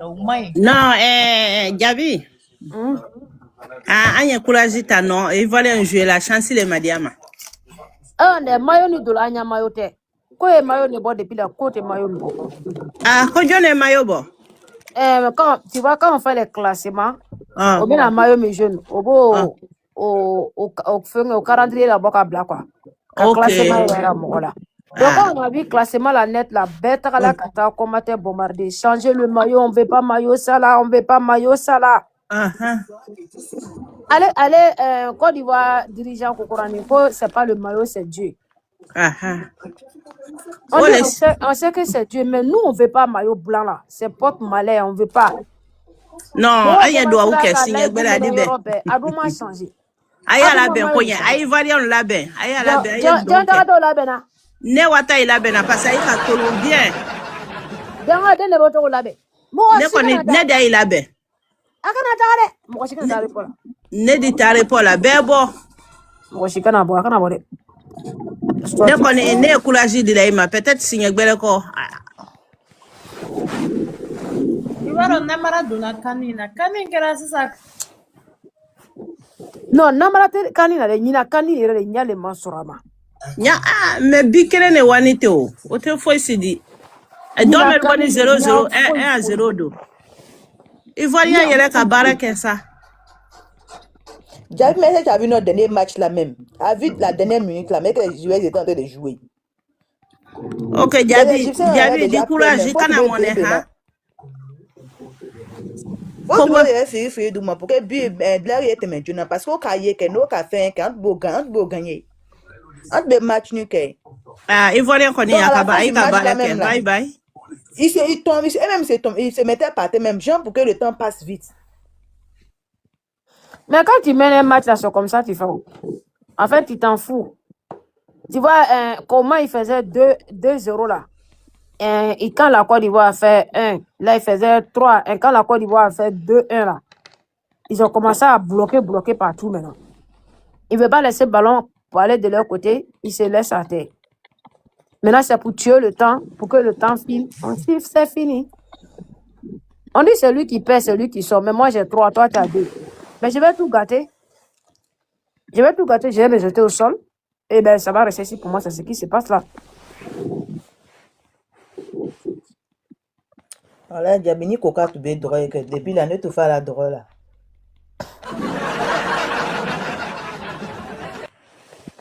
Non, Gabi. Anya courage ta non, il va jouer la chance les Madiama. Ne mayo ni dola anya mayo te. Ko e mayo ne bo depuis la côte mayo ni bo. Ko jone mayo bo. Quand tu vois quand on fait les classements, on met la mayo mes jeunes, au calendrier la boka bla quoi. Classement là mola. Donc quand on a vu classement la net la bête à la kata comment t'es bombardé, changer le maillot, on veut pas maillot ça là, on veut pas maillot ça là. Allez, Côte d'Ivoire dirigeant Kokoraniko, c'est pas le maillot, c'est Dieu. On sait que c'est Dieu, mais nous on veut pas maillot blanc là, c'est porte malais, on veut pas. Non, aïe doit ou qu'est-ce que c'est dit ben. Adouma changer. Aïe la ben konya, aïe variant la ben, aïe la ben. La ben. Ne wata ila ben parce que il colombien. Danga de ne boto la ben. Ne koni ne da ila ben. Akana tare, mo shikana tare pola. Ne di tare pola bebo. Mo shikana bo, akana bo de. Ne koni ne courage de la ima peut-être signer gbele ko. Iwaro namara dona kanina kera sasa. Non, namara kanina de nyina kanina de nyale masurama. Nya mais bikere ne wanite o te foi se di e do me boni 00 1 0 do Ivoirien yele ka baraka ça. J'avais mais tu as vu notre dernier match là même. A vu la dernière minute là mais que les joueurs étaient en train de jouer. OK, Jabi du courage kana monnaie ha. Comment est-ce que du pour que but Blair était maintenant parce qu'au cahier que nous ka fait quand beau gagner. Un des matchs nu kay. Ivoirien connaît akaba bye bye. Il tombe, et même il se mettait par terre même gens pour que le temps passe vite. Mais quand tu mènes un match là comme ça tu fais en fait tu t'en fous. Tu vois comment il faisait 2-0 là. Et quand la Côte d'Ivoire a fait 1, là il faisait 3 et quand la Côte d'Ivoire a fait 2-1 là. Ils ont commencé à bloquer partout maintenant. Ils ne veulent pas laisser le ballon pour aller de leur côté, ils se laissent à terre. Maintenant, c'est pour tuer le temps, pour que le temps file. On dit, c'est fini. On dit, c'est lui qui perd, c'est lui qui sort. Mais moi, j'ai 3, toi, tu as 2. Mais je vais tout gâter. Je vais me jeter au sol. Et bien, ça va rester ici pour moi, c'est ce qui se passe là. Voilà, Diabini Koka, tu veux droit, que depuis l'année, tu fais la droit là.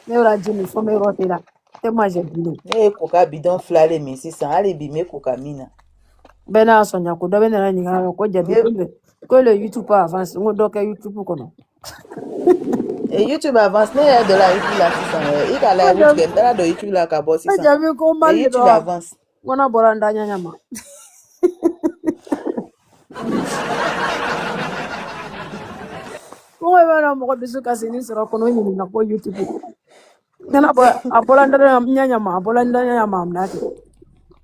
Mais on a dit, il faut me roter là. C'est moi, j'ai dit. Eh, Koka bidon flale, mais c'est ça. Allez, bimé Koka mina. Ben, là, Sonia, qu'on doit venir à l'Iran, que le YouTube avance. On doit que YouTube, qu'on et YouTube avance, mais de la YouTube là, c'est ça. Il a la YouTube, là, de YouTube là, qu'à bosser ça. Et YouTube avance. On a bolanda nyama. Moi, je me suis dit que c'est sur YouTube. Abolanda nyama mnati.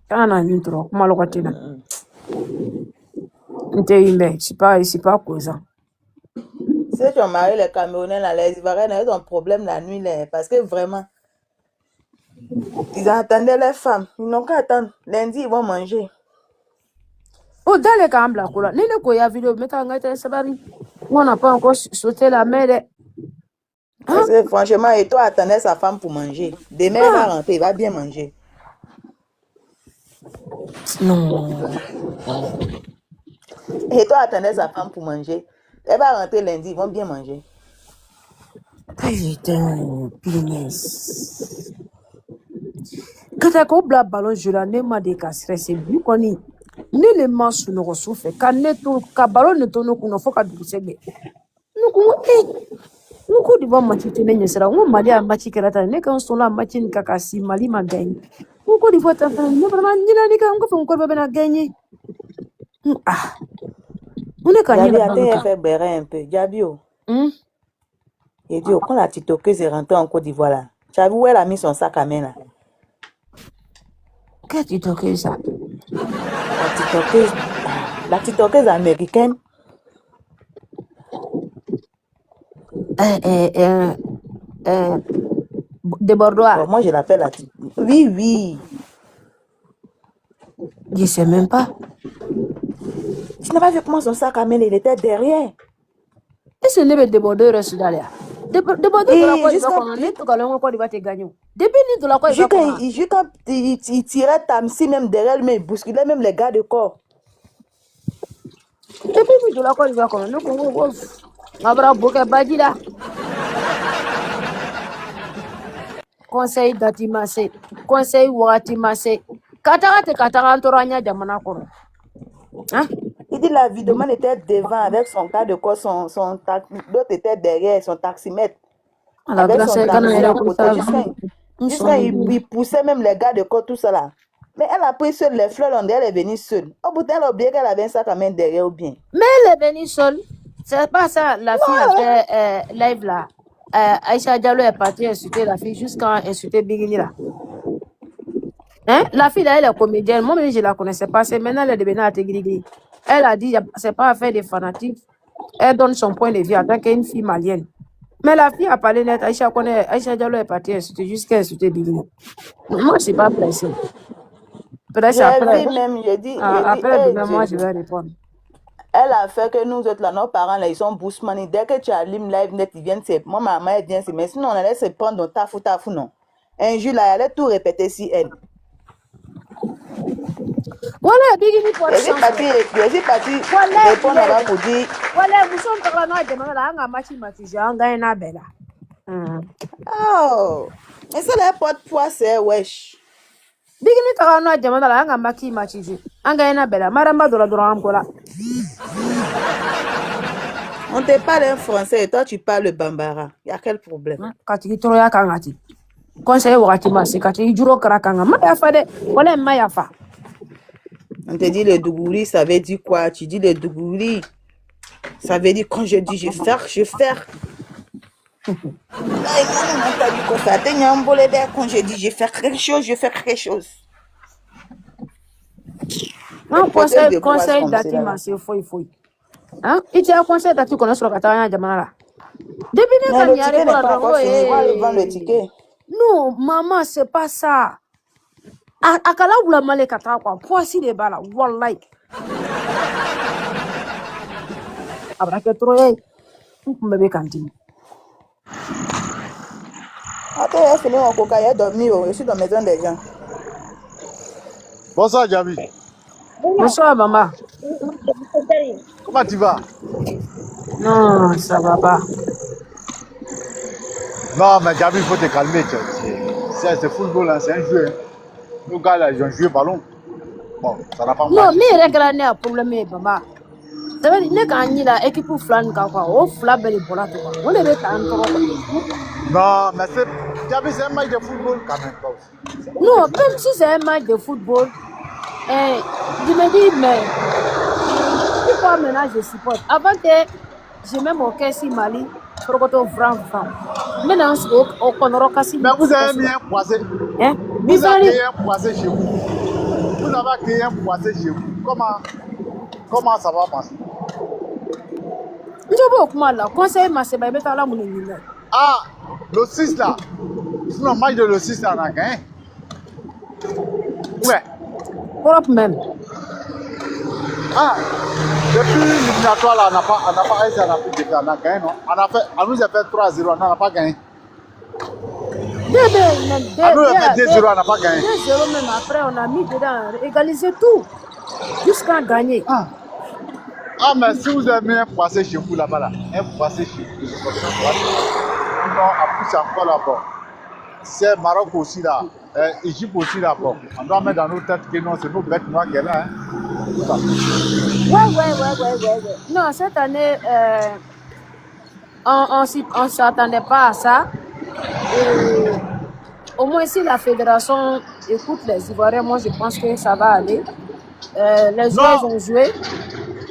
Kana nintro, malokatina. Nteimbe, c'est pas causant. Si ton mari les Camerounais là, les Ivoiriens ils ont un problème la nuit là, parce que vraiment ils attendaient les femmes, ils n'ont qu'à attendre. Lundi ils vont manger. Oh, dans les camps là, quoi. Nene koya vidéo, mais quand on sabari, on n'a pas encore sauté la mer. Parce que franchement, et toi attendais sa femme pour manger. Demain il va rentrer, il va bien manger. Non. Et toi attendais sa femme pour manger. Elle va rentrer lundi, ils vont bien manger. Putain, punaise. Quand tu as un ballon, je l'ai pas décassé. C'est bien qu'on y. Ni les manches ne reçoivent quand le ballon ne tourne qu'on faut qu'à doucer. Nous coup de bon match tenir sera on mali a match que la ne quand sont là match ni kakasi mali ma gagne. On coup de fois t'as vraiment ni la ni quand on peut bien gagner. Ah. On est quand même a fait bérer un peu. Diabio. Et dit quand la titoqueuse est rentrée en Côte d'Ivoire là. Tu as vu où elle a mis son sac à main là? Quelle titoqueuse ça? La titoqueuse américaine. De Bordeaux. Bon, moi je l'appelle la titoqueuse. Oui. Je sais même pas. n'as pas vu comment son sac à main, il était derrière. Et ce n'est pas débordeur reste derrière. Débordeur de la Côte d'Ivoire, on est tout à l'heure, Côte d'Ivoire, tu gagnes. Depuis ni de la Côte d'Ivoire. Quand il tirait Tamsi même derrière lui, il bousculait même les gars de corps. Depuis ni de la Côte d'Ivoire, on est Congo. Abra Boke Badila. Conseil d'Atimase, conseil Ouatimase. Katara Torania Jamanakoro. Hein? Il dit la vidéoman était devant avec son cas de corps, l'autre était derrière, son taximètre. Avec son taxi à côté. Jusqu'à il poussait même les gars de corps, tout ça là. Mais elle a pris seule les fleurs, elle est venue seule. Au bout d'elle a oublié qu'elle avait un sac à main derrière ou bien. Mais elle est venue seule. C'est pas ça, la fille a fait live là. Aïcha Diallo est partie insulter la fille jusqu'à insulter Bigini là. Hein? La fille là, elle est comédienne. Moi-même, je la connaissais pas. C'est maintenant elle est devenue Ategrigri. Elle a dit, c'est pas affaire de fanatique. Elle donne son point de vue en tant qu'une fille malienne. Mais la fille a parlé net. Aïcha Diallo est partie insulter jusqu'à insulter Bigini. Moi, je suis pas pressée. Peut-être après. Après, moi, je vais répondre. Elle a fait que nous autres là, nos parents là, ils sont boussemani. Dès que tu allumes live net, ils viennent c'est moi, ma maman, elle vient, mais sinon on allait se prendre dans tafou, non. Un jour là, elle allait tout répéter si elle. Voilà, Bigini pour je suis parti répondre là pour dire. Voilà, vous sommes par là, non, là, on a matché, j'ai un gars, une belle. Oh, et ça là, pas de poids, c'est wesh. Bigini Tarano, demande à la Maki Machi. Angaina Bella, Maramba de la Duramcola. On te parle en français et toi tu parles le bambara. Il y a quel problème? Kati Troya Kangati. Conseil Watima, c'est Kati Juro Karakanga. Mayafade, voilà Mayafa. On te dit le dougouri, ça veut dire quoi? Tu dis le dougouri, ça veut dire quand je dis je faire. Quand je dis je fais quelque chose. Non, conseil d'Atima, c'est fou. Hein? Il y a un conseil d'Atima qu'on a sur la Catania Jamala. Depuis le ticket n'est pas encore fini, on va vendre le ticket. Non, maman, c'est pas ça. Akala ou la malekata quoi, poissi les balles, wallahi. Abraketroye, bébé cantine. Attends, il a fini mon coca, il a dormi, je suis dans la maison des gens. Bonsoir, Djabi. Bonsoir, maman. Comment tu vas? Non, ça va pas. Non, mais Djabi, il faut te calmer. C'est football, hein, c'est un jeu. Nos gars, là, ils ont joué ballon. Bon, ça n'a pas marché. Non, mais regarde, un problème, maman. Ça veut dire que la équipe flan on flabe les bolas. On est non, mais c'est un match de football quand même. Non, même si c'est un match de football, je me dis, mais pourquoi maintenant je supporte? Avant que je mets mon caisse Mali, pour que tu franc. Maintenant, on connaît Kassi. Mais vous avez mis un poisé. Vous avez un poisé chez vous. Vous avez créé un poisé chez vous. Comment ça va passer? Je vois comment là, conseil m'a c'est mettre à la moulin. Ah, le 6 là. Sinon, le match de le 6 là, on a gagné. Ouais. Propre même. Ah, depuis l'éliminatoire là, on n'a pas réussi à faire, on a gagné, non? On nous a fait 3-0, on n'a pas gagné. On nous a fait 2-0, on n'a pas gagné. 2-0 même après, on a mis dedans, égalisé tout. Jusqu'à gagner. Ah, mais si vous avez mis un poisson chez vous là-bas, là, un poisson chez vous, sinon, après c'est encore là-bas. C'est Maroc aussi là, Égypte aussi là-bas. On doit mettre dans nos têtes que non, c'est nos bêtes noires qui est là. Hein. Ouais. Non, cette année, on ne s'attendait pas à ça. Et au moins, si la fédération écoute les Ivoiriens, moi je pense que ça va aller. Les joueurs ont joué.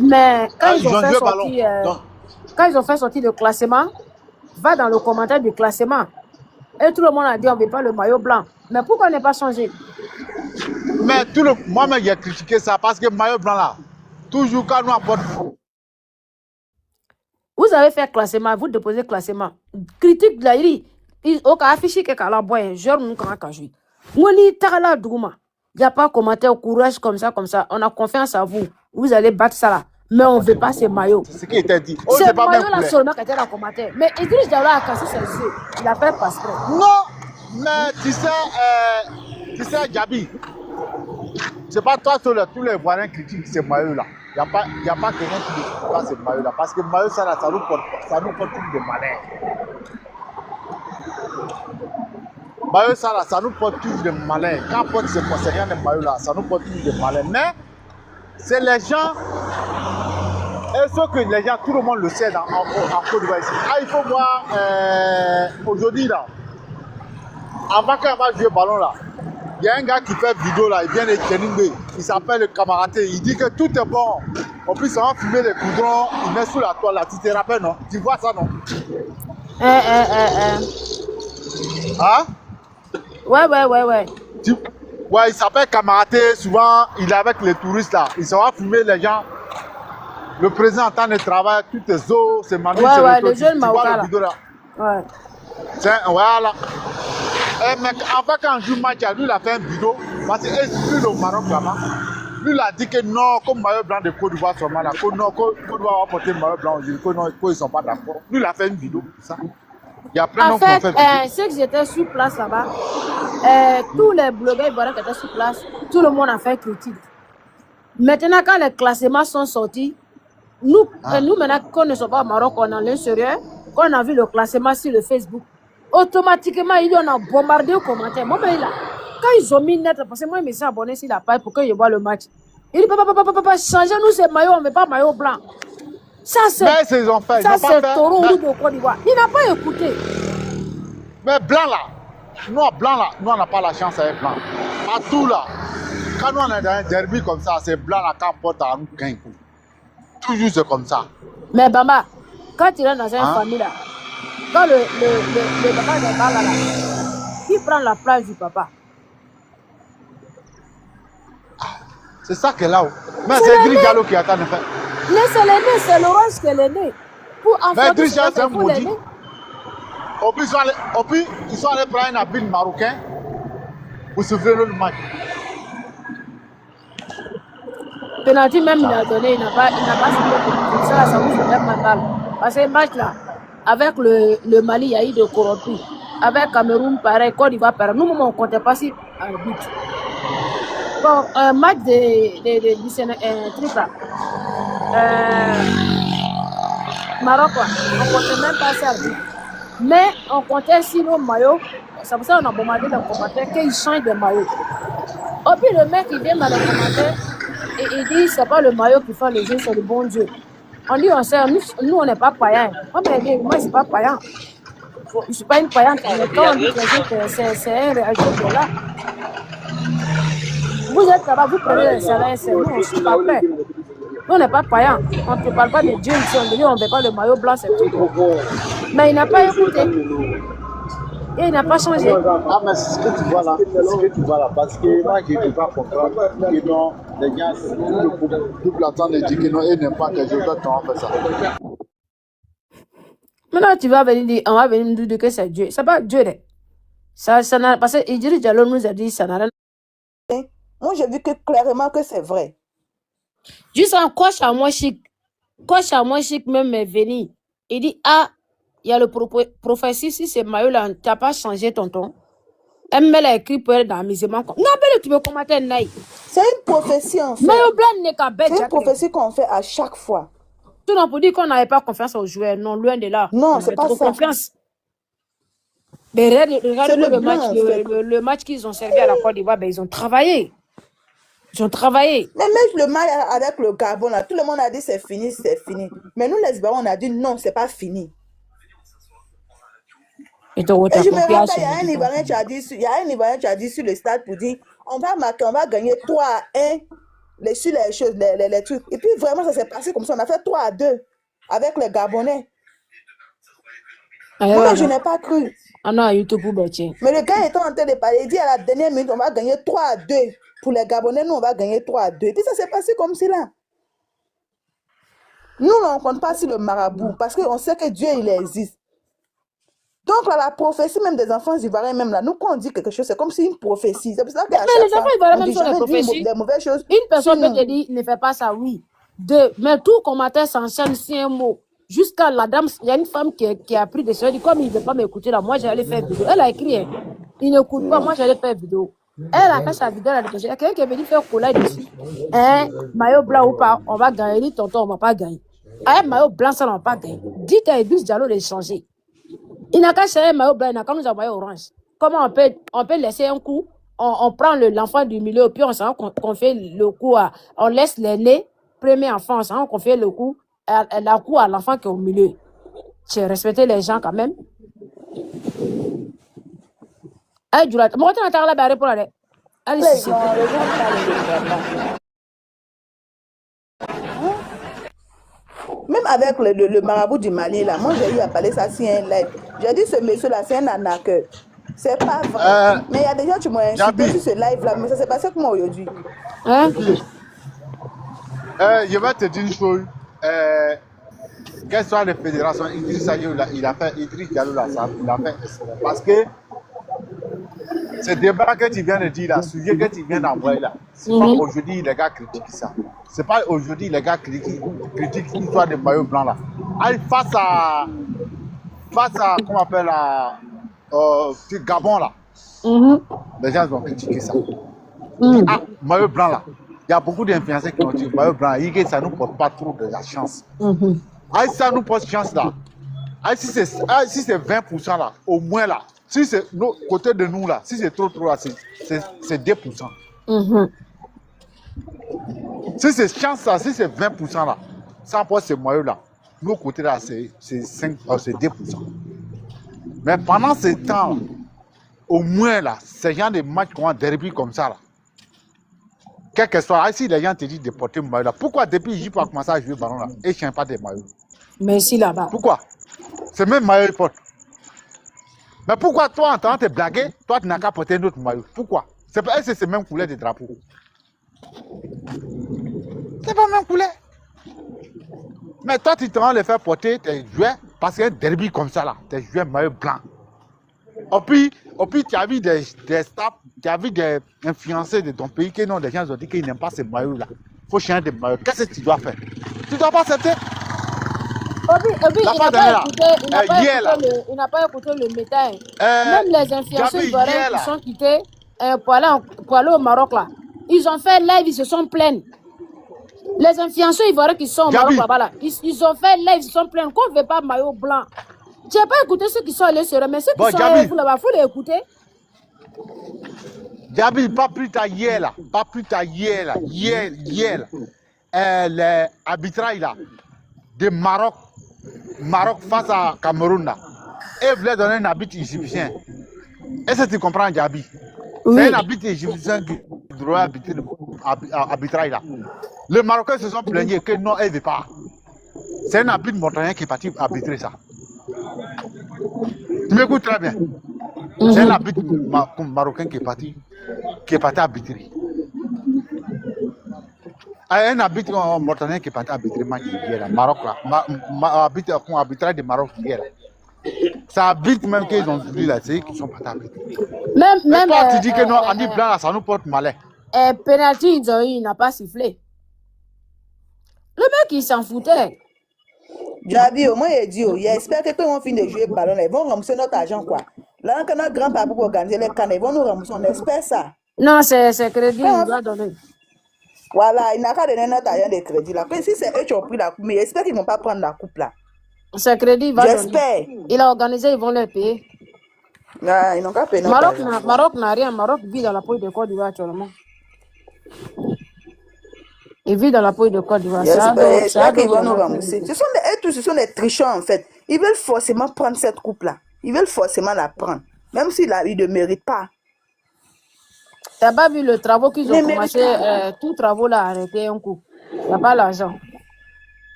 Mais quand ils ont fait sortir le classement, va dans le commentaire du classement. Et tout le monde a dit on ne veut pas le maillot blanc. Mais pourquoi ne pas changer? Mais moi-même j'ai critiqué ça parce que le maillot blanc là, toujours quand nous apportons. Vous avez fait classement, vous déposez classement. Critique de la il y a affiché que la boîte, genre nous quand jouer. Moi ni il n'y a pas commentaire au courage comme ça. On a confiance à vous. Vous allez battre ça là. Mais on ne veut pas ces maillots. C'est ce qui était dit. Oh, Ces c'est pas même maillots-là couleur. seulement qui étaient dans le commentaire. Mais Idriss Diallo a cassé ses yeux. Il a fait passer. Non, mais tu sais, Djabi, c'est pas toi tous les Ivoiriens critiquent ces maillots-là. Il n'y a pas quelqu'un qui ne critique pas ces maillots-là. Parce que maillot, ça nous porte plus de malheur. Maillot, ça nous porte plus de malheur. Quand on porte ces conseillers de maillots-là, ça nous porte plus de malheur. Mais c'est les gens. Et ce que les gens, tout le monde le sait en Côte d'Ivoire ici. Ah, il faut voir aujourd'hui là. Avant qu'on va jouer au ballon là, il y a un gars qui fait vidéo là, il vient de Keningbe, il s'appelle le Camaraté, il dit que tout est bon. En plus, on va fumer les coudrons, il met sous la toile là, tu te rappelles non? Tu vois ça non? Hein? Ouais. Ouais, il s'appelle Camaraté, souvent il est avec les touristes là, il s'en va fumer les gens. Le président en temps de travail, tout est eau, c'est mamie, Ouais, c'est le jeune tu vois Maoka la là. vidéo là. Ouais. Voilà. Mais avant quand on joue match, lui il a fait une vidéo, parce que exclut le Maroc là-bas. Lui il a dit que non, comme maillot blanc de Côte d'Ivoire seulement là, que non, Côte d'Ivoire va porter le maillot blanc aujourd'hui, que non, qu'ils ne sont pas d'accord. Lui il a fait une vidéo pour ça. Il y a plein En d'autres qui ont fait, fait ceux qui étaient sur place là-bas, tous les blogueurs ivoiriens qui étaient sur place, tout le monde a fait critique. Maintenant, quand les classements sont sortis, nous maintenant, quand nous ne sommes pas au Maroc, on est à l'intérieur, quand on a vu le classement sur le Facebook, automatiquement, on a bombardé aux commentaires. Moi, ben, là, quand ils ont mis net, parce que moi, je me suis abonné sur la page pour que je voie le match. Il dit, papa, changez-nous ces maillots, on ne met pas maillot blanc. Ça, c'est ils ont fait. ça, c'est Taureau Rouge de Côte d'Ivoire. Il n'a pas écouté. Mais blanc là, nous on n'a pas la chance avec blanc. Partout là, quand nous on est dans un derby comme ça, c'est blanc là quand on porte à nous gagne. Toujours c'est comme ça. Mais Bamba, quand tu es dans une famille là, quand le papa est là, qui prend la place du papa? C'est ça que là. Mais c'est Idriss Diallo qui attend de faire. Laissez l'aîné, c'est Laurence qui est l'aîné. Mais Idriss Diallo c'est un maudit. Au plus ils sont allés prendre un habit marocain pour souffrir le match. Penalty même il a donné, il n'a pas soufflé. Ça vous fait mental. Parce que match là, avec le Mali, il y a eu de corrompus. Avec Cameroun, pareil, Côte d'Ivoire, pareil. Nous, on ne comptait pas si un but. Bon, un match du Sénégal, truc là. Maroc, on ne comptait même pas ça. Mais on comptait sur nos maillots. C'est pour ça qu'on a bombardé le commentaire qu'ils changent de maillot. Et puis le mec, il vient dans le commentaire et il dit c'est pas le maillot qui fait le jeu, c'est le bon Dieu. On dit, on sait, nous on n'est pas païens. Moi, je ne suis pas païen. Je ne suis pas une païenne. Mais quand on dit que c'est un réalité là. Vous êtes là-bas, vous prenez le salaire, c'est nous, on ne suis pas prêts. Nous, on n'est pas païens. On ne te parle pas de Dieu ici, on dit on ne veut pas le maillot blanc, c'est tout. Mais il n'a pas écouté. Et il n'a pas changé. Ah, mais c'est ce que tu vois là. Parce que moi, je ne peux pas comprendre que non, les gens, double attendre de dire que non, ils n'aiment pas que je dois faire ça. Maintenant, tu vas venir dire, on va venir nous dire que c'est Dieu. C'est pas Dieu, ça n'a, parce que Idriss Diallo nous a dit, ça n'a rien. Moi, j'ai vu que clairement que c'est vrai. Juste un coach à moi chic même est venu. Il dit, ah, il y a le prophétie, si c'est maillot là, tu n'as pas changé tonton. Elle me l'a écrit pour être dans la musulman. Non, mais tu veux commenter un naïf. C'est une prophétie en fait. Maillot blanc n'est qu'à bête. C'est une prophétie qu'on fait à chaque fois. Tout le monde pour dire qu'on n'avait pas confiance aux joueurs. Non, loin de là. Non, c'est pas ça. Confiance. Mais regarde le match qu'ils ont servi à la Côte d'Ivoire, ben, ils ont travaillé. Mais même le match avec le Gabon, là, tout le monde a dit c'est fini. Mais nous, les Ivoiriens, on a dit non, c'est pas fini. Et je me rappelle, il y a un Ivoirien qui a dit sur le stade pour dire on va marquer, on va gagner 3-1 sur les choses, les trucs. Et puis vraiment, ça s'est passé comme ça. On a fait 3-2 avec les Gabonais. Moi, je n'ai pas cru. Ah non, YouTube pour bêter. Mais le gars était en train de parler, il dit à la dernière minute, on va gagner 3-2. Pour les Gabonais, nous, on va gagner 3-2. Et puis ça s'est passé comme cela. Nous, on ne compte pas sur le marabout parce qu'on sait que Dieu, il existe. Donc, là, la prophétie même des enfants ivoiriens, même là, nous, quand on dit quelque chose, c'est comme si une prophétie. C'est pour ça qu'à chaque les enfants ivoiriens, même sur les prophéties, des mauvaises choses. une personne peut te dire, ne fais pas ça, oui. Mais tout commentaire s'enchaîne sur un mot. Jusqu'à la dame, il y a une femme qui a pris des choses. Elle dit, comme il ne veut pas m'écouter là, moi j'allais faire vidéo. Elle a écrit, hein, il n'écoute pas, moi j'allais faire vidéo. Elle a fait sa vidéo, elle a déposé. Il y a quelqu'un qui est venu faire collage dessus. Hein, maillot blanc ou pas, on va gagner. Il dit, tonton, on ne va pas gagner. Un maillot blanc, ça, on ne va pas gagner. Dites à Edouce Diallo de changer. Il n'a qu'à changer un maillot blanc, il n'a qu'à nous envoyer orange. Comment on peut laisser un coup, on prend l'enfant du milieu, puis on sent qu'on fait le coup, on laisse l'aîné, premier enfant, on sent qu'on fait le coup, la coup à l'enfant qui est au milieu. Tu respectes les gens quand même. Allez, Jurat, moi, tu as la barre pour aller. Allez, si. Même avec le marabout du Mali, là, moi j'ai eu à parler ça sur un live. J'ai dit ce monsieur-là, c'est un arnaqueur. C'est pas vrai. Mais il y a des gens qui m'ont insulté sur ce live-là, mais ça s'est passé comment aujourd'hui? Hein? Je vais te dire une chose. Quelles sont les fédérations, Idriss Diallo, il a fait parce que ce débat que tu viens de dire là, sujet que tu viens d'envoyer là, c'est pas aujourd'hui les gars critiquent ça. C'est pas aujourd'hui les gars critiquent l'histoire des maillots blancs là. Face à comment on appelle là, Gabon là, les gens ont critiqué ça. Ah, maillot blanc là, il y a beaucoup d'influenceurs qui ont dit maillot blanc, ça nous porte pas trop de la chance. Ça nous porte chance là. Si c'est 20% là, au moins là. Si c'est côté de nous là, si c'est trop là, c'est 2%. Si c'est chance là, si c'est 20% là, ça porte ces maillots là. Nos côtés là, c'est 2%. Mais pendant ce temps là, au moins là, ces gens de matchs qui ont un derby comme ça là. Quel que soit, si les gens te disent de porter le maillot là, pourquoi depuis Egypte a commencé à jouer le ballon là et je ne pas des maillots? Mais ici là-bas. Pourquoi? C'est même maillot porte. Mais pourquoi toi, en train de te blaguer, toi tu n'as qu'à porter un autre maillot? Pourquoi? C'est pas c'est même couleur de drapeau. C'est pas même couleur. Mais toi tu te rends les faire porter tes jouets parce qu'il y a un derby comme ça là, tes jouets maillot blanc. Et puis tu as vu des staff, tu as vu des influenceurs de ton pays qui non, des gens ont dit qu'ils n'aiment pas ces maillots là. Il faut changer de maillot. Qu'est-ce que tu dois faire? Tu ne dois pas accepter. Il n'a pas écouté le métal. Même les influenceurs ivoiriens qui sont quittés pour aller au Maroc là, ils ont fait live, ils se sont plaints. Les influenceurs ivoiriens qui sont au Maroc là, ils ont fait live, ils se sont plaints. Qu'on ne veut pas maillot blanc. Tu n'as pas écouté ceux qui sont allés sur eux, mais ceux qui sont allés là-bas, il faut les écouter. Gabi, pas plus tard hier là, l'arbitrage là, de Maroc face à Cameroun là, et voulait donner un arbitre égyptien. Est-ce que tu comprends, Gabi? Oui. C'est un arbitre égyptien qui doit arbitrer l'arbitrage là. Les Marocains se sont plaignés que non, elle ne veut pas. C'est un arbitre montagnard qui est parti arbitrer ça. Tu m'écoutes très bien. C'est un arbitre marocain qui est parti arbitrer. Un arbitre montagnard qui est parti arbitrer hier, Maroc là, arbitrage de Maroc hier. Ça arbitre même qu'ils ont vu là, c'est qu'ils sont partis arbitrer. Même toi, tu dis que non, Andy Blanc là, ça nous porte malin. Penalty, il n'a pas sifflé. Le mec, il s'en foutait. Javi, au moins, il dit, il espère que quand on finit de jouer le ballon, ils vont rembourser notre argent, quoi. Là, quand notre grand-papa pour organiser les cannes, ils vont nous rembourser, on espère ça. Non, c'est crédit, il doit donner. Voilà, il n'a qu'à donner notre argent de crédit, là. Si c'est eux qui ont pris la coupe, mais j'espère qu'ils ne vont pas prendre la coupe, là. C'est crédit, il va donner. J'espère. Il a organisé, ils vont les payer. Non, ils n'ont qu'à payer notre argent. Maroc n'a rien, Maroc vit dans la peau de Côte d'Ivoire actuellement. Il vit dans la peau de Côte d'Ivoire. J'espère qu'ils vont nous rembourser. Ce sont des tricheurs, en fait. Ils veulent forcément prendre cette coupe-là. Ils veulent forcément la prendre. Même s'ils ne méritent pas. Tu n'as pas vu le travaux qu'ils ont commencé, tout travaux là, arrêté un coup. Il n'y a pas l'argent.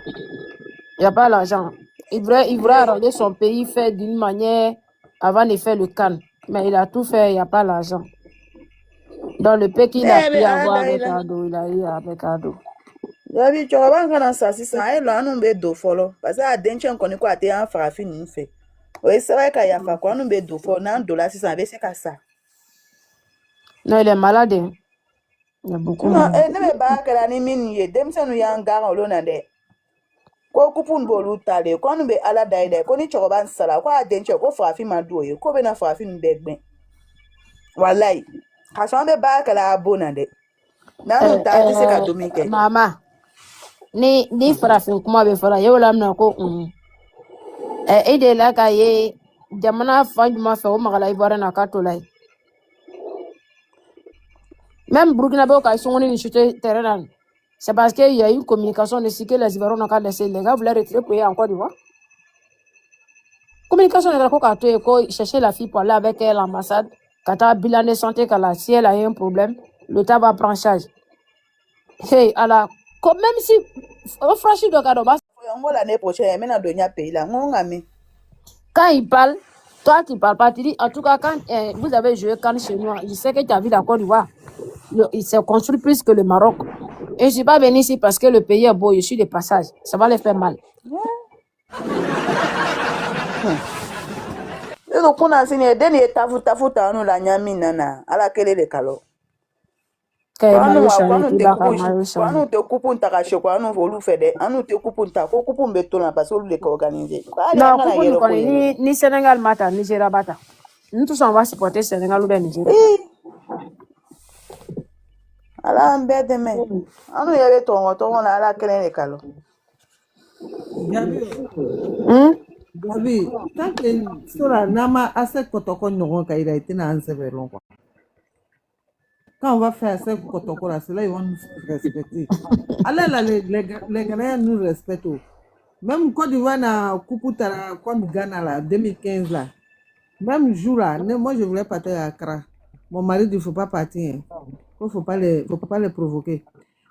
Il n'y a pas l'argent. Il voudrait arranger son pays, faire d'une manière avant de faire le CAN. Mais il a tout fait, il n'y a pas l'argent. Dans le pays qu'il a pu avoir avec Ado, il a eu avec Ado. David, tu vas pas dans ça, c'est ça. Il a un nombre de follow. Parce que à Denchen, on est quoi, t'es un farafin, nous fait. Oui, c'est vrai qu'il y a fait quoi, un nombre de follow, $1, $600, c'est qu'à ça. Non, il est malade. Il y a beaucoup. Non, ne me ba kala ni min ye demsenu ya ngara olona de. Ko kupun bolu tale ko nu be ala daide ko ni choba nsala ko adenche ko frafi madoye ko be na frafi ndegbe. Wallahi. Ka so be ba kala abona de. Na no ta ti se ka domike. Mama. Ni farafin kuma be fara yau lamna ko ide la ka ye jamana fan ma fe o magala ibara na ka to lai. Même Burkina Faso quand ils sont venus chuter terrain, c'est parce qu'il y a eu une communication de ce que les Ivoiriens n'ont qu'à laisser les gars voulaient retirer pour y aller en Côte d'Ivoire. Communication de la chercher la fille pour aller avec elle à l'ambassade. Quand elle a bilan de santé, si elle a un problème, l'État va prendre charge. Hey, alors, même si on franchit le cadre, L'année prochaine, maintenant de pays là, quand il parle, toi tu parles pas, tu dis en tout cas quand vous avez joué quand chez moi, je sais que tu as vu la Côte d'Ivoire. Il s'est construit plus que le Maroc. Et je ne suis pas venu ici parce que le pays est beau, je suis de passage. Ça va les faire mal. Et donc, on a signé des tafuta, on a nyami nana, à la kele de kalo. Kwanu te kupun ta kashe kwanu volu fede anu te kupun ta ko kupun betona parce que le organiser. Non, kupun ni Sénégal mata, Nigeria bata. Nous tous on va supporter Sénégal ou bien Nigeria. Ala mbede me. Anu yele to na ala kele de kalo. Gabi, tant que sera nama assez kotoko nyogon kaira itina ansebelon quoi. Quand on va faire ça kotoko là, ceux-là ils vont nous respecter. Allez là, les Ghanéens nous respectent. Même Côte d'Ivoire na Kuputara, quand Ghana là, 2015 là, même jour là, moi je voulais partir à Accra. Mon mari dit faut pas partir, faut pas les provoquer.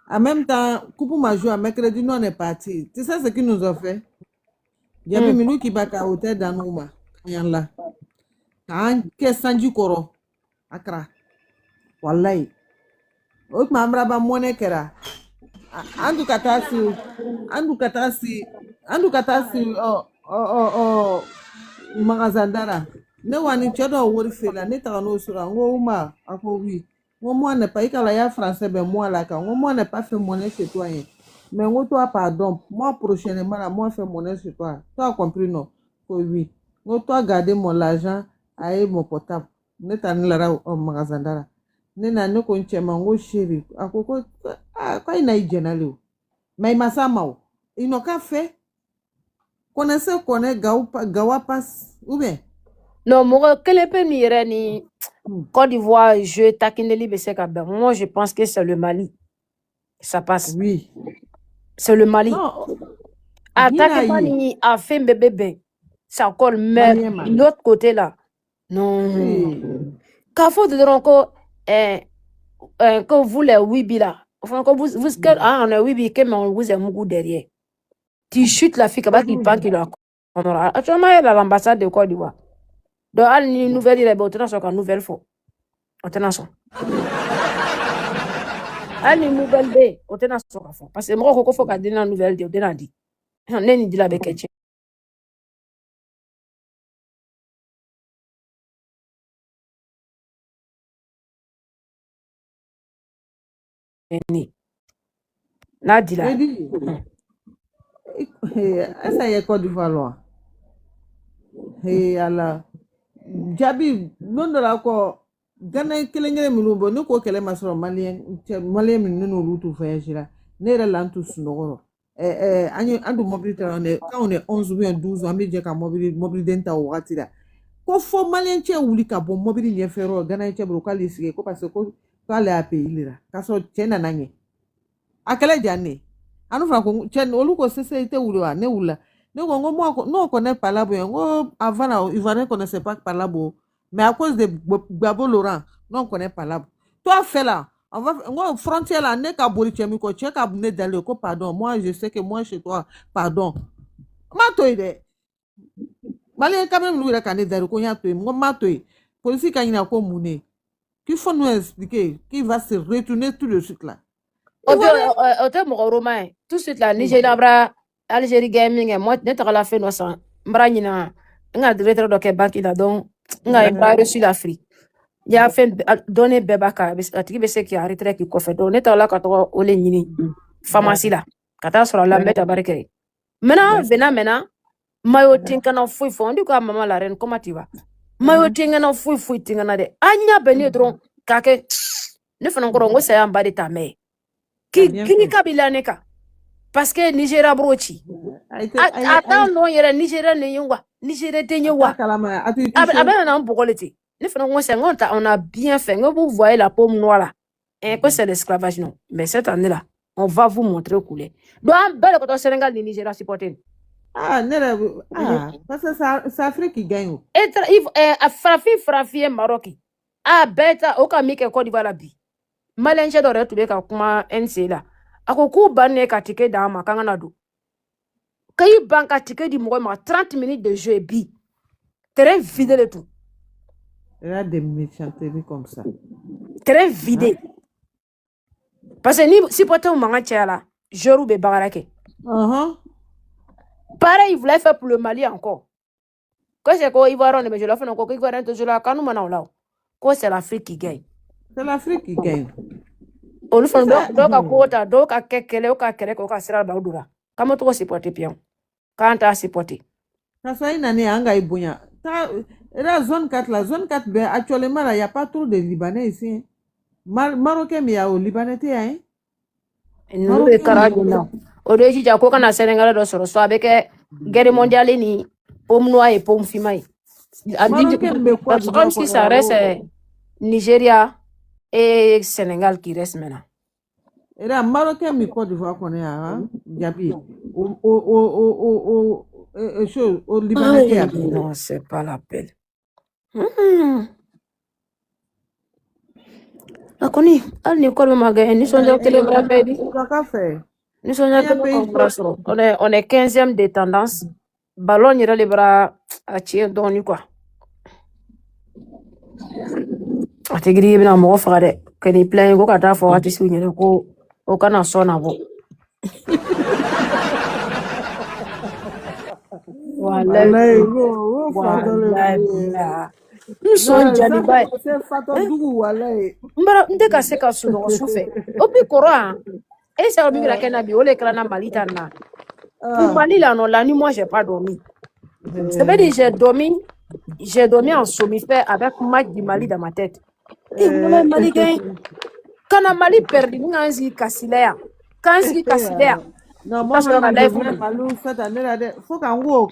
En même temps, Kupu m'a joué à mercredi, nous on est parti. Tu sais ce qu'ils nous ont fait? Il y a même nous qui bat à hôtel dans Nouma, là. Quand qu'est-ce que Koro, Accra. Wallahi. Ot mamra ba mone kera. Andu katasi magazandara. Ne wani chodo wori fela ne ta no sura ngo uma ako wi. Ngo moi ne pas ikala ya français ben moi là quand ngo moi ne pas fait monnaie chez toi. Mais ngo toi pardon, moi prochainement là moi fait monnaie chez toi. Tu as compris non? Oui. Ngo toi garder mon l'argent à mon portable. Ne ta ni lara au magazandara. Nena ne ko nchema ngo sheri akoko kwa ina ijenale o mais masama o ino ka fait connaissez gawa passe ou bien non mo quel peut mire ni Côte d'Ivoire je takineli beseka ben moi je pense que c'est le Mali ça passe oui c'est le Mali attaque pas ni a fait bébé ça colle mais l'autre côté là non quand faut de encore que vous les Wibi là, enfin que vous on est Wibi que mais on vous aime beaucoup derrière. Tu chutes la fille qui pense qu'il a actuellement elle est à l'ambassade de Côte d'Ivoire. Donc elle une nouvelle il est bon tenant son nouvelle fois. Tenant son. Elle une nouvelle bé, tenant son fond parce que moi qu'on faut qu'elle donne une nouvelle de on dit. On est ni dit la beketche. Nadila. Essa é Côte d'Ivoire là. Ala Jabi londo la ko Ghana kelengere minubo ne ko kele masoro malien minunu lutu voyagera ne re lantu sunogoro andu mobilité quand on est 11 ou 12 ans mais je ka mobilité nta wakati la ko fo malien che wuli ka bon mobilité ne fero Ghana che bro ka lisige ko parce que ko ale a pays lira ka so chena nanye akele jane anu franco chen oluko société wulwa ne wula ne gongo moi non connaît pas là bon avant là Ivoirien connaissait pas par là bon mais à cause de Gbabo Laurent non connaît pas là toi fait là on va frontière là ne ka boli chemi ko che ka ne dans le ko pardon moi je sais que moi chez toi pardon ma toide malien quand même lui la kané dans ko nya to mo ma toy police ka ina ko mune qu'il faut nous expliquer qui va se retourner tout de suite là mon romain tout de suite là Nigeria bra Algérie gaming moi net la fait no sang mbra nyina nga directeur de banque là donc nga pas reçu l'Afrique ya fait donner beba ka a tigi be se ki arrêter ki ko fait donc ne ta la ka to o le nyini pharmacie la kata sur la mettre barke maintenant mayo tinkana fui fo ndi ko mama la reine comment tu vas mayo tinkana fui tinkana de anya beni dron kake ne fana ko ngo saya mbadi ta me kini kabila ne ka parce que Nigeria brochi attends non yere Nigeria ne yungwa Nigeria te nywa abena na mbogoleti ne fana ngo saya on a bien fait vous voyez la pomme noire là et que c'est l'esclavage non mais cette année là on va vous montrer couler donc belle ko to Sénégal ni Nigeria supporter parce que c'est Afrique qui gagne. Et Frafi Maroc. Beta oka mike Côte d'Ivoire bi. Malenje do retube ka kuma NC la. Ako ku banne ka tike da ma kanga na do. Kayi banka tike di mo ma 30 minutes de jeu bi. Terrain vide le tout. Il y a des méchanteries comme ça. Terrain vide. Parce que ni si pote ou manga tchala, Jorou be bagarake. Pareil, il voulait faire pour le Mali encore. Quand c'est quoi, Ivoire, mais je l'ai fait encore, Ivoire, toujours là, quand nous m'en là. Quoi, c'est l'Afrique qui gagne. C'est l'Afrique qui gagne. On le fait donc à quota, donc à quelqu'un, au cas quelqu'un, au sera baudura. Comment tu vas supporter pion? Quand tu as supporté. Ça fait une année, Anga Ibouya. La zone 4, la zone 4, ben, actuellement, il n'y a pas trop de Libanais ici. Marocain, mais il y a au Libanais, hein? Non, le Carabin, non. Au début, j'ai encore un Sénégalais de ce soir avec guerre mondiale ni pomme noire et pomme fumée. Comme si ça reste Nigeria et Sénégal qui reste maintenant. Et là, Marocain, mais Côte d'Ivoire qu'on est à Gabi. Au Libanais. Non, c'est pas la peine. La conni, elle n'est pas le magasin, ni son baby. On est 15e de tendance. Ballon ira les bras à tirer dans quoi. A te gribe na mo frère que ni plein go kata fo ati su nyere ko o kana so na bo. Wallahi son jani bay. Mbara ndeka seka su no su fe. Obi kora. Et ça obi la kenabi o le klana malita na. Pour Mali là non la nuit moi j'ai pas dormi. Ça veut dire j'ai dormi en somnifère avec Mike du Mali dans ma tête. Et Mali gagne. Quand Mali perdu, nous avons dit Kassilea. Quand on dit Kassilea. Non, moi, je vais cette année là. Faut qu'on voit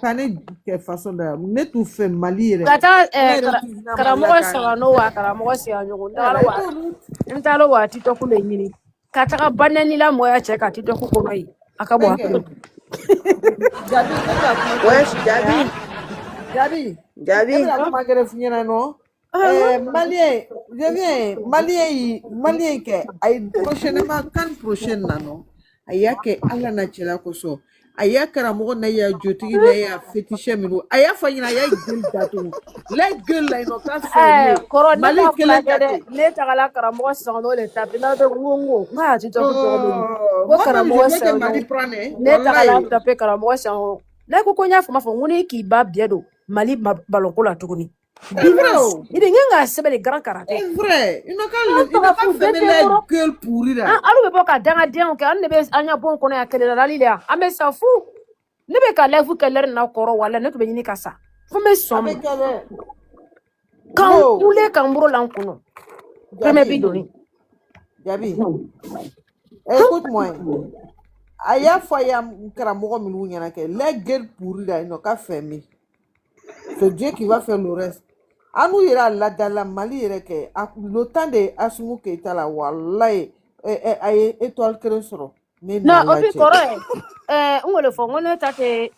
quelle façon de mettre tout fait Mali. Kata karamoa saranoa karamoa sianyo ndalo wa. Ndalo wa tito kule nyini. Kata banani la moya cheka tito kukomai. Akabwa. Jabi. Non? Malien que prochainement quand prochaine non aya que ala na chela koso aya karamo na ya jotigi na ya fétiche mino aya fanyina ya gel dato la gueule là no ka fait Mali kele ne tagala karamo sando le tapina de ngongo ma ti to ko karamo sando ne tagala tape karamo sando la ko konya fuma fo ngoni ki ba biedo Mali balon ko la tukuni. Il est un assez bel grand karaté. C'est vrai. Il n'a pas fait la gueule pourrie là. Alors, il n'y a pas de bon qu'on a quelle la lilia. Ah, mais ça fou. Ne me calez vous qu'elle est n'a encore ou elle ne peut venir qu'à ça. Vous me somme. Quand vous voulez qu'un bourreau l'encono. Premier bidoni. Gabi. Écoute-moi. Aya foya karamogo milou nyana ke la gueule pourrie là, il n'a qu'à fermer. C'est Dieu qui va faire le reste. Anou ira la dans la Mali le temps de Assumou Keita la wallahi étoile crésoro. Non, au plus correct. On le fait, on est até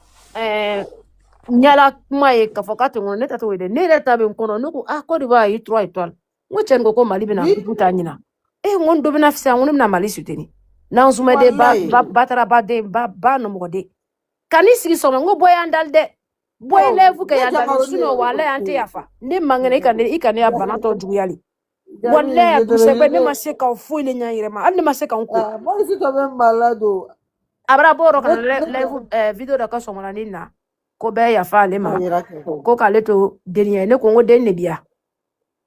nyala mai kafokati on est até wede. Ne reta be kono nuko Côte d'Ivoire yi 3 étoiles. Ngo chengo ko Mali bina buta nyina. On do bina fisa on na Mali suteni. Na nzume de batara bade ba no mode. Kanisi so ngo boya ndalde. Boy levu ke yanda suno wala ante yafa ni mangene ikane ya banato juyali wala ya kusebe ni maseka ofu ile nyaire ma ani maseka onko moi si to même malade abra boro kana levu video da kaso mona nina ko be yafa le ma ko kale to deniye ne ko ngode ne bia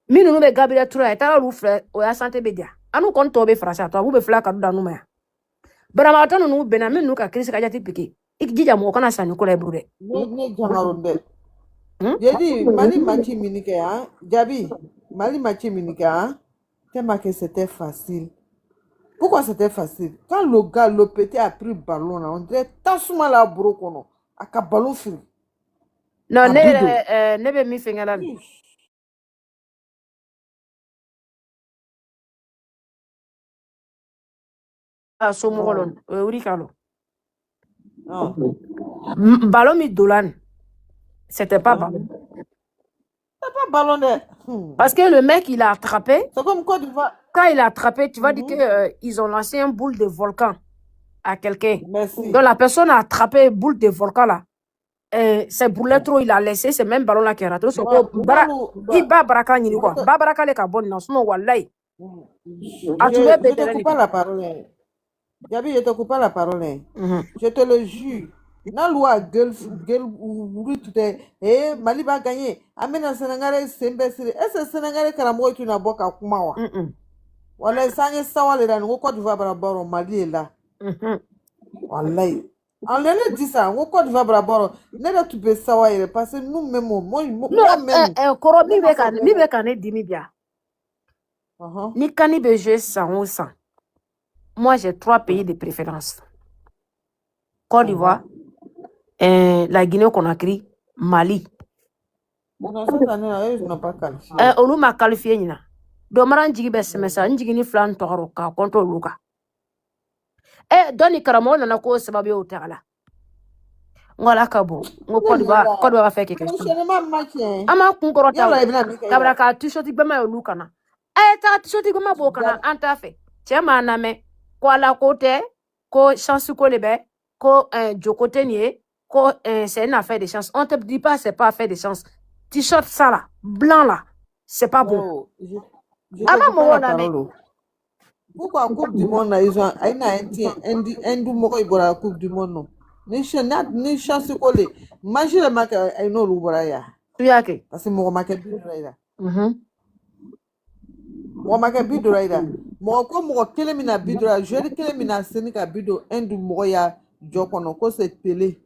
Minu be Gabriel Touré, ta lu frère, o ya santé be dia. Anu kon to be frasa to, bu be fla ka du danu ma. Brama to nu bena minu ka krisi ka jati piki. Ik jija mo kana sanu ko le brude. Ne jamaronde. Hmm? J'ai dit, Mali Machi Minike, hein? Jabi, Mali Machi Minike, hein? Tellement que c'était facile. Pourquoi c'était facile? Quand le gars, le petit a pris le ballon, là, on dirait, t'as souvent la brocono, à ka ballon fil. No À bido. ne be mi fengala. A so mo golon, uri kalo. Ah. Ballon mi dolan. C'était pas ballon. C'est pas ballon de. Parce que le mec, il a attrapé. C'est comme Côte d'Ivoire. Quand il a attrapé, tu vas dire que ils ont lancé un boule de volcan à quelqu'un. Merci. Donc la personne a attrapé boule de volcan là. C'est boule trop, il a laissé ce même ballon là qui est raté. Il bat baraka ni quoi. Ba baraka le carbone non, sinon wallahi. Ah, tu veux Je te coupe pas la parole. Gabi, je te coupe pas la parole. Je te le jure. La loi gueule Mali va gagner. Amena Sénégalais c'est imbécile. Est-ce que Sénégalais Karamo est une aboka kumawa? Voilà, ça y est, ça va les dans Côte d'Ivoire barbaro Mali est là. Wallahi. On leur dit ça, on Côte d'Ivoire barbaro. N'est-ce tu peux savoir parce que nous même moi même. Koro mi be kan dimi bia. Ni kani be jouer 100 ou 100. Moi j'ai 3 pays de préférence. Côte d'Ivoire, la Guinée-Conakry, Mali. Olu ma qualifié nyina. Do maran jigi be semesa njigi ni flan toro ka konto luka. Doni karamo na ko sababu yo tala. Ngola kabo, ngo Côte d'Ivoire fait quelque chose. Ama kun korota. Kabra ka t-shirt gbema yo luka na. Ta t-shirt gbema bo kana anta fe. Chema na me ko ala côté ko chance ko lebe ko Jokote nie ko c'est une affaire de chance. On te dit pas c'est pas affaire de chance. T-shirt ça là, blanc là, c'est pas bon. Pourquoi Coupe du Monde ils ont la Coupe du Monde non. Ni chance collé. Manger le mac ay no lu boraya. Tuyake. Parce que mo mac biduraida. Mo mac biduraida. Mo ko mo kele mina bidura, je de kele mina senika bido endu mo ya jokono ko c'est Pelé.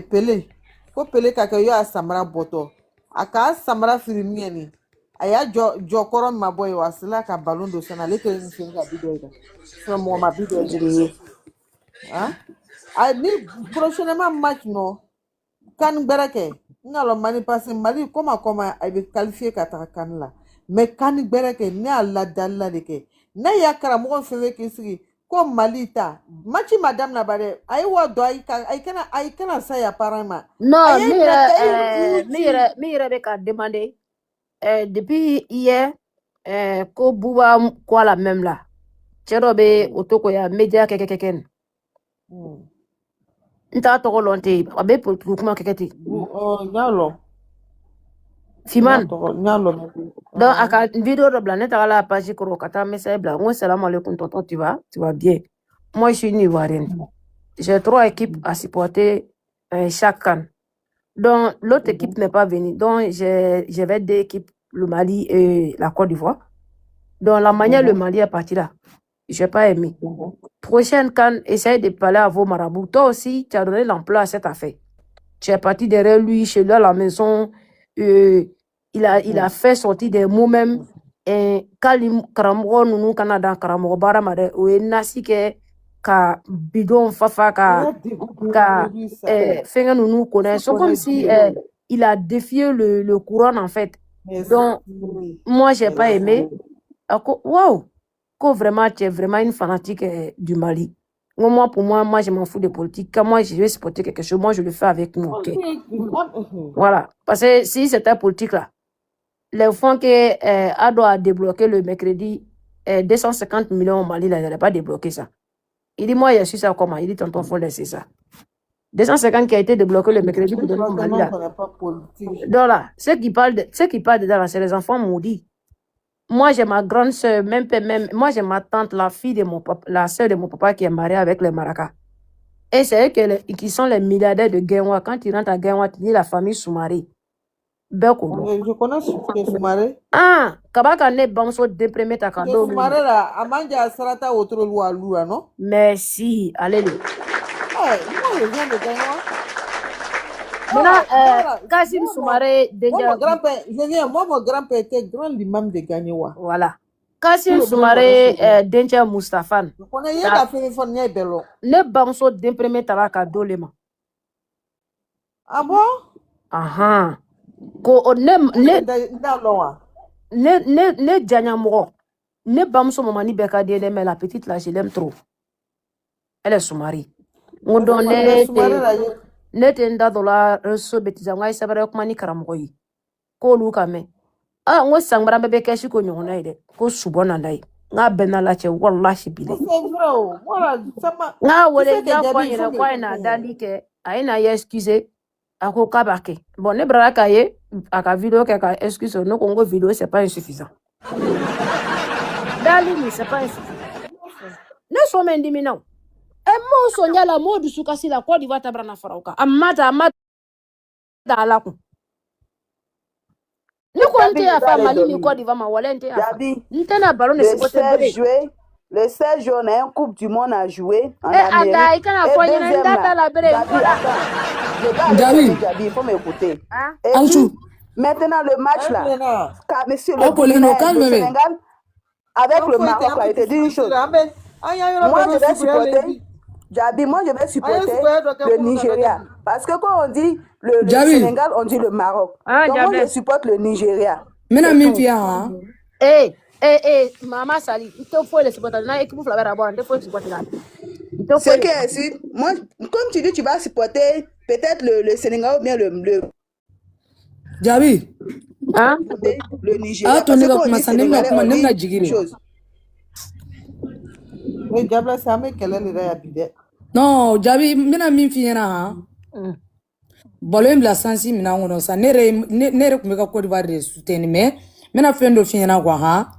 Pelé. Ko Pelé ka yo asamra boto. Aka samra filmieni. Aya jokoro maboy wasila ka ballon do sana le kele ni senika bido ida. So mo ma bido jiri. Hein? Ni prochainement match non. Kan bereke. Ngalo mani passé Mali comment ay qualifié kata kan la. Mais kan bereke ni alla dalla deke. Na yakara mo fere kisigi ko Mali ta. Match madame na bare ay wa do ay kana sa ya parama. Non, mais be ka demander depuis hier ko buba quoi la même là. Cherobe otoko ya media kekeken. Nta to lonte abe pour kuma keketi. Nyalo. Fiman. Donc aka vidéo de planète à la page ko kata message bla. Moi salam alaikum tonton tu vas bien. Moi je suis ivoirienne. J'ai 3 équipes à supporter chaque CAN. Donc l'autre équipe n'est pas venue. Donc j'avais 2 équipes, le Mali et la Côte d'Ivoire. Donc la manière le Mali est parti là. J'ai pas aimé. Prochaine CAN, essaye de parler à vos marabouts. Toi aussi, tu as donné l'emploi à cette affaire. Tu es parti derrière lui, chez lui à la maison. Il a fait sortir des mots même. Quand Karamogo nous Canada, Karamogo Baramade, ou Nasi ka bidon fafa ka fenga nous connaît. C'est comme si il a défié le courant en fait. Donc, moi, j'ai pas aimé. Waouh! Vraiment, tu es vraiment une fanatique du Mali. Moi, pour moi, je m'en fous de politique. Quand moi, je vais supporter quelque chose, moi, je le fais avec nous. Okay? Voilà. Parce que si c'était politique, là, les fonds que Ado a débloqué le mercredi, 250 millions au Mali, là, il n'allait pas débloquer ça. Il dit, moi, je suis ça comment? Il dit, tonton, faut laisser ça. 250 qui a été débloqué le mercredi pour donner au Mali, là. Donc là, ceux qui parlent dedans, là, c'est les enfants maudits. Moi, j'ai ma grande soeur, même moi, j'ai ma tante, la fille de mon papa, la soeur de mon papa qui est mariée avec les Maracas. Et c'est eux qui sont les milliardaires de Genwa. Quand ils rentrent à Genwa, tu dis la famille Soumaré. Beko. Je connais Soumaré. Ah, kabaka ne bamuso déprimé ta kando. Soumaré là, Amanja Sarata autour de Loua, non? Merci, allez. Moi, je viens de gagner. Maintenant, Kassim Soumaré déjà. Moi, mon grand-père était grand l'imam de Gagnewa. Voilà. Kassim Soumaré Denja Mustafan. Je connais rien à faire une fois bello. Ne bamuso déprimé ta kando lema. Ah bon? Aha. Ko ne janya mɔgɔ ne bamuso mamani bɛɛ ka di ye dɛ, mais la petite là je l'aime trop, elle est Soumari n ko donc ne tɛ n da dɔ la réseau bɛ tisan n ko a ye sɛbɛrɛ kuma ni karamɔgɔ ye k'olu ka mɛn n ko sanbara bɛɛ bɛ kɛsi ko ɲɔgɔnna ye dɛ ko subɔ nanda ye n k'a bɛɛ n'a la cɛ walahi bile n k'a wele n y'a fɔ a ɲɛna ko a ye na dali kɛ a ye na ye excuse a ko k'a b'a kɛ bon ne bara k'a ye a ka vidéo kɛ ka excuse ne ko n ko vidéo c'est pas insuffisant dali ni c'est pas insuffisant ne sɔn mɛ n dimina o m'o sɔnja la m'o dusu kasi la Côte d'Ivoire tabara na fara o kan a ma da ala kun ne ko n tɛ yafa Mali ni Côte d'Ivoire ma wala n tɛ yafa n tɛna balo ne seko tɛ bere le 16 juin, on a un Coupe du Monde à jouer en Amérique. Et deuxièmement, il faut m'écouter. Et puis, maintenant, le match là, monsieur le Sénégal, avec le Maroc, a été dit une chose. Moi, je vais supporter, Djabi, moi, je vais supporter le Nigeria. Parce que quand on dit le Sénégal, on dit le Maroc. Donc, moi, je supporte le Nigeria. Maman Sali, il te faut les supporter. Là, équipe pour la avoir, il te faut les supporter là. C'est que si moi, comme tu dis, tu vas supporter peut-être le Sénégal ou bien le Djabi. Hein? Le Nigeria. Ah, parce que quand on dit Sénégal, on dit une chose. Oui, Diable, ça me quelle est le non, Djabi, mina min fiena ha. Bolem la sensi mina ngono sa nere kumeka Côte d'Ivoire de soutien mais mina fendo fiena kwa ha.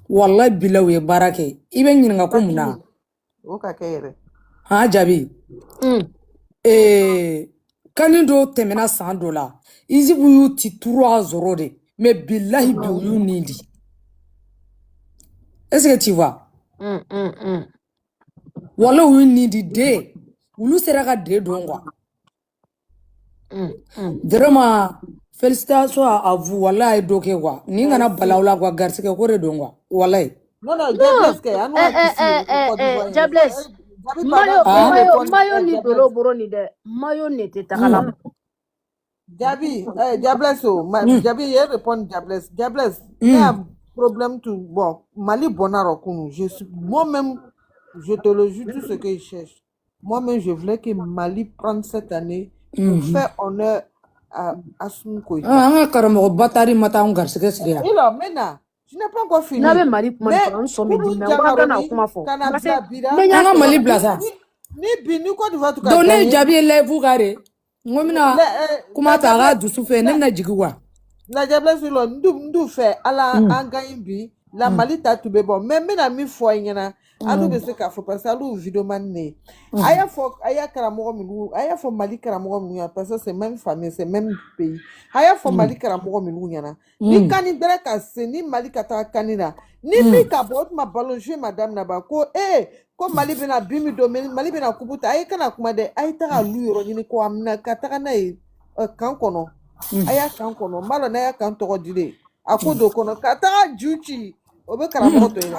Wallahi bilaw ye barake ibe nyinga ko muna o ka kere ha Djabi kanindo temena $100 izi buyu ti 3 de mais billahi biyu nindi est-ce que tu vois wallahi wu nindi de ulu sera de dongwa vraiment félicitations à vous wallahi doke kwa ninga na balawla kwa garsike ko re dongwa wallahi non Jables mayo ni dolo boro ni de mayo ni te takala Jabi Jables Jabi il répond Jables il y a un problème tout bon Mali bonaro kunu moi-même je te le jure tout ce que il cherche moi-même je voulais que Mali prenne cette année pour faire honneur à son côté. Batari mata on garsike sira. Il a maintenant je n'ai pas encore fini. N'avez Mali pour me sommer dit mais on va na kuma fo. Nga Mali blaza. Ni binu ko diva to ka. Donne Djabi levu gare. Ngomina kuma ta ga dusu fe nem na jigwa. La Diable sur le ndu fait ala angayin bi la Mali ta to be bon mais na mi fo nyana. Alu be se ka fo parce alu video man ne aya karamogo milu aya fo Mali karamogo milu parce que c'est même famille c'est même pays aya fo Mali karamogo milu nyana ni kani dere ka se ni Mali ka ta kanina ni mi ka bot ma ballon jouer madame na ba ko ko Mali bena bimi domaine Mali bena kubuta ay kana kuma de ay ta lu yoro ni ko amna ka ta kana kan kono aya kan kono malo na ya kan to dire akodo kono ka ta juchi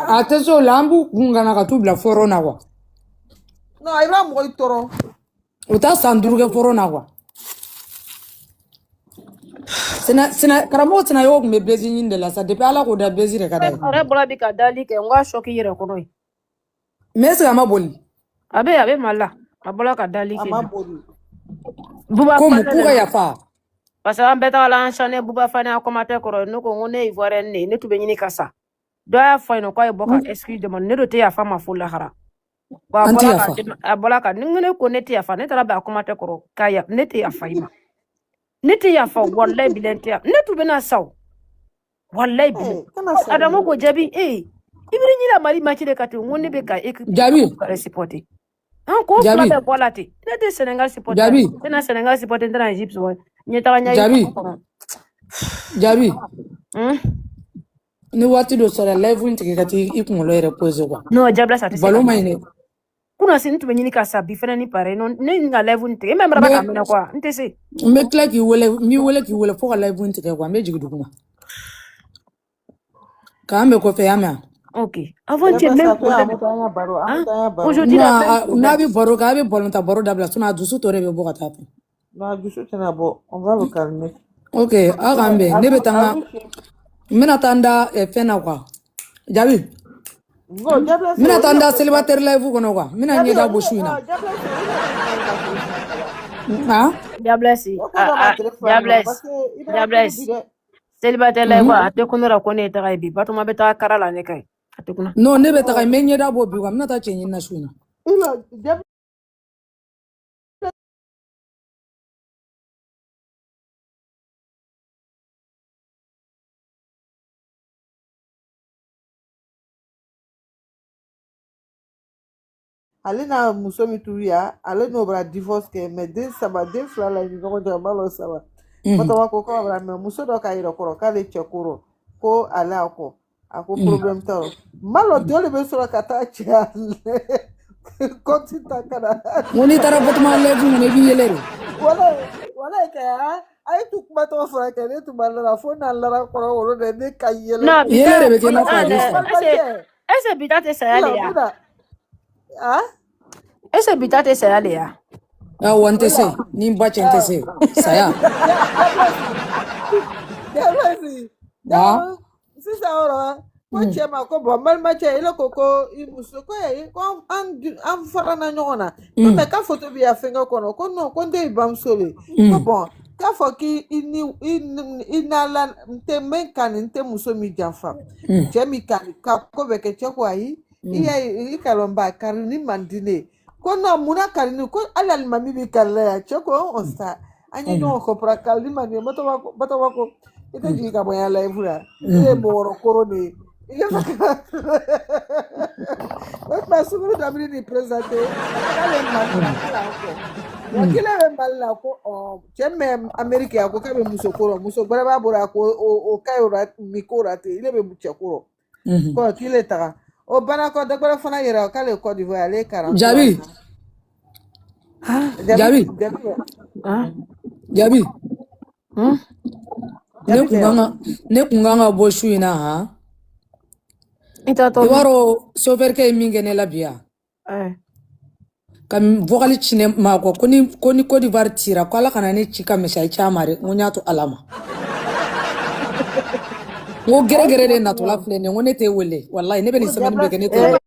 attention lambu kungana ka tubla forona kwa no ayra mo itoro uta sanduruke forona kwa sina karamo tina yo me bezi nyinde la sa depuis ala ko da bezi re kada re bola bi ka dali ke ngwa shoki yere ko noy mais c'est ma boli abe mala abola ka dali ke ama boli buba comme pour ya fa parce que ambeta la enchaîner buba fana commentaire ko no ko ngone ivoire ne tube nyini kasa doya fayno ko e boka excuse de mon ne do te ya fama fulla hara wa bola ka ngene ko ne te ya fa ne tara ba commentaire ko kaya ne te ya fayma ne te ya fa wallahi bilente ne tube na saw wallahi bi adamo ko jabi ibri nyila mali match de katu ngone be ka équipe jabi ka supporter ko fula be bolati ne te Sénégal supporter jabi na Sénégal supporter dans Egypte so nyeta nya jabi Jabi, Hmm? ni waati dɔ sɔrɔ live in tigɛ ka t'i kunkolo yɛrɛ pose quoi. No, jabla sa te Balo ma ɲi dɛ. kuna si ntu benyini ka sabi fana ni pare no ne nga level nte e memra ba Mais- kamena kwa nte se N bɛ tila k'i wele n b'i wele k'i wele fo ka live in tigɛ quoi n bɛ jigin duguma. K'an bɛ kɔfɛ y'a mɛn. ok avant tu même problème aujourd'hui la Non, n'a bɛ baro kɛ a bɛ balontan baro dabila sinon a dusu tɔ de bɛ bɔ ka taa kun. Non, du tout, on va le calmer. Ok, aw k'an bɛn ne bɛ taa n ka n bɛna taa n da fɛn na quoi. Jabi. Non, Diable, N bɛna taa n da célibataire live kɔnɔ quoi n bɛna ɲɛ da bɔ su in na. diablesse diablesse célibataire la quoi ate kunura ko ne taga bi batuma be ta kara la ne kai ate kuna Non ne bɛ taga n bɛ ɲɛ da bɔ bi quoi n bɛna taa cɛ ɲini na su in na. Ale na muso min turu ya ale n'o bɛra divorce kɛ mais den fila la ni ɲɔgɔn cɛ a ma lɔ saba batɔma ko k'a bɛra mais muso dɔ ka yɛrɛ kɔrɔ k'ale cɛ kɔrɔ ko ale a kɔ a ko problème t'a rɔ ma lɔ dɔ de bɛ sɔrɔ ka taa cɛ kɔnti ta ka na N ko n'i taara Batɔma live kɔnɔ i b'i yɛlɛ de. wala kɛ a ye tu kuma tɔgɔ fɔ kɛ ne tun ma lara fo n'a lara kɔrɔ wolo dɛ ne ka yɛlɛ no Yɛlɛ de bɛ kɛ i n'a fɔ a bɛ fa. ese bitate sayale ya ese bitate sayale ya Awɔ n tɛ se ni n ba cɛ n tɛ se saya. Sisan yɔrɔ ko cɛ ma ko bɔn balimacɛ ile ko i muso ko ko an farana ɲɔgɔn na mais k'a fɔ to bi a fɛngɛ kɔnɔ ko non ko n tɛ i bamuso le ko bɔn k'a fɔ k'i n'ala n tɛ min kani n tɛ muso min janfa cɛ min kani ka ko bɛ kɛ cɛ ko ayi i y'a ye i kalonba kari ni man di ne ko non munna kari ni ko hali alimami bɛ kari la yan cɛ ko on sa an ye ɲɔgɔn kɔpara kari ni man di batɔma ko i tɛ jigin ka bɔ yan layifu la i ye mɔgɔrɔ koro de ye i ye o tuma suguru dabiri ni présenté k'ale mali la k'ale kelen bɛ mali la ko cɛ min bɛ amérique a ko k'a bɛ muso koro muso gbɛrɛ b'a bolo a ko o ka ye mi ko ra ten ile bɛ cɛ koro ko k'ile taga o bana kɔ dɔgbɛrɛ fana yɛrɛ k'ale Côte d'Ivoire ale 40 Jabi. Jabi. Jabi. Ne kun kan ka bɔ su in na han. ita to I b'a dɔn chauffeur kɛ ye min kɛ ne la bi yan. Ka vocal ci ne ma kɔ ko ni Côte d'Ivoire cira ko Ala kana ne ci ka misɛn caman de n ko n y'a to Ala ma. N ko gɛrɛgɛrɛ de natɔla filɛ nin ye n ko ne t'e wele walayi ne bɛ nin semaine bɛɛ kɛ ne t'e wele.